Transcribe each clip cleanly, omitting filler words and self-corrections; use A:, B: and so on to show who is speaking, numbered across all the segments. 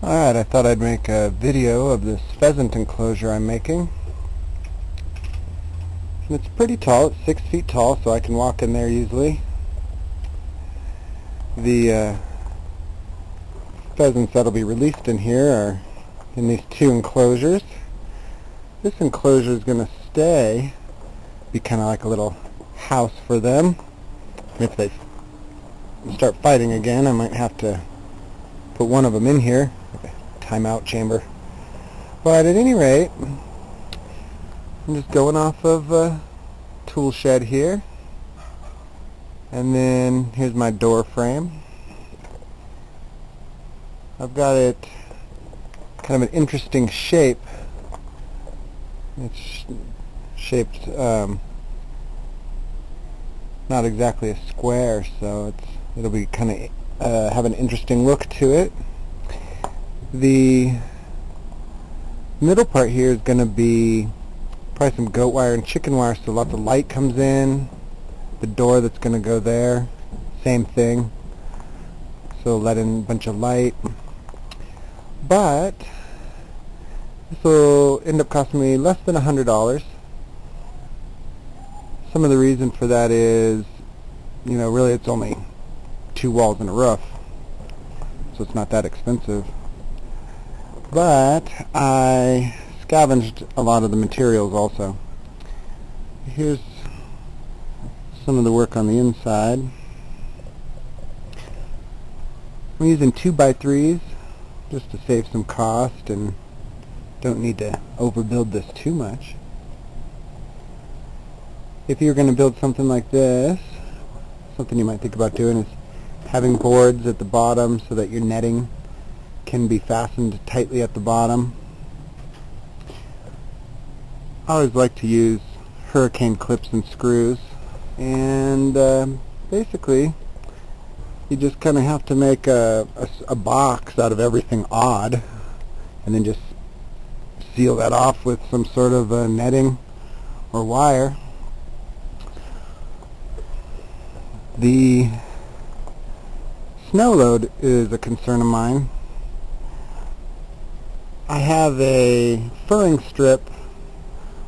A: Alright, I thought I'd make a video of this pheasant enclosure I'm making. And it's pretty tall, it's 6 feet tall, so I can walk in there easily. The pheasants that'll be released in here are in these 2 enclosures. This enclosure is going to be kind of like a little house for them. If they start fighting again, I might have to put one of them in here, like a timeout chamber. But at any rate, I'm just going off of a tool shed here. And then here's my door frame. I've got it kind of an interesting shape. It's shaped not exactly a square, so it'll be kind of have an interesting look to it. The middle part here is going to be probably some goat wire and chicken wire, so lots of light comes in. The door that's going to go there, same thing, so let in a bunch of light. But this will end up costing me less than $100. Some of the reason for that is, really it's only 2 walls and a roof, so it's not that expensive. But I scavenged a lot of the materials also. Here's some of the work on the inside. I'm using 2x3s just to save some cost and don't need to overbuild this too much. If you're going to build something like this, something you might think about doing is having boards at the bottom so that your netting can be fastened tightly at the bottom. I always like to use hurricane clips and screws, and basically you just kind of have to make a box out of everything odd and then just seal that off with some sort of netting or wire. The snow load is a concern of mine. I have a furring strip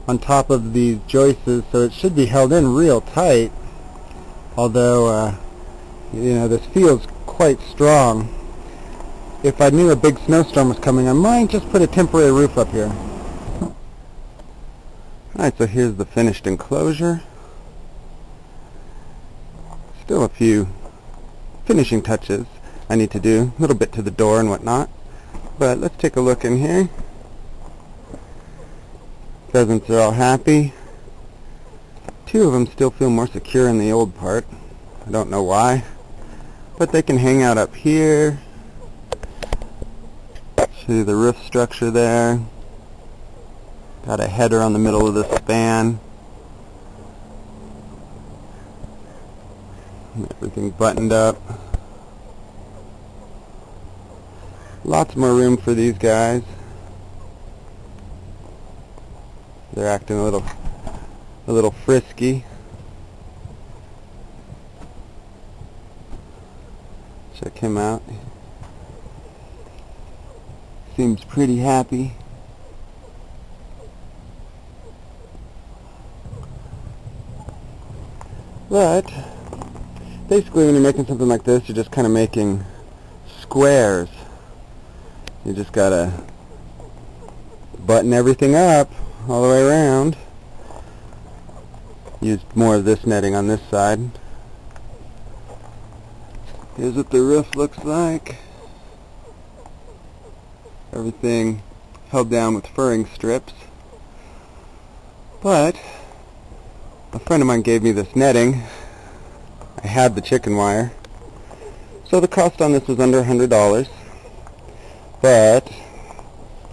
A: on top of these joists, so it should be held in real tight, although this feels quite strong. If I knew a big snowstorm was coming, I might just put a temporary roof up here. Alright, so here's the finished enclosure. Still a few finishing touches I need to do, a little bit to the door and whatnot, but let's take a look in here. Pheasants are all happy. 2 of them still feel more secure in the old part. I don't know why, but they can hang out up here. Show you the roof structure there. Got a header on the middle of the span. Everything buttoned up. Lots more room for these guys. They're acting a little frisky. Check him out. Seems pretty happy. But basically, when you're making something like this, you're just kind of making squares. You just gotta button everything up all the way around. Use more of this netting on this side. Here's what the roof looks like. Everything held down with furring strips. But a friend of mine gave me this netting. I had the chicken wire, so the cost on this was under $100, but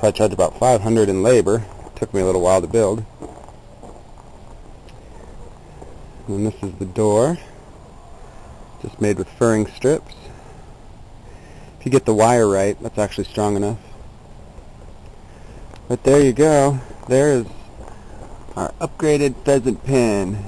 A: I charged about $500 in labor. It took me a little while to build. And this is the door, just made with furring strips. If you get the wire right, that's actually strong enough. But there you go. There is our upgraded pheasant pen.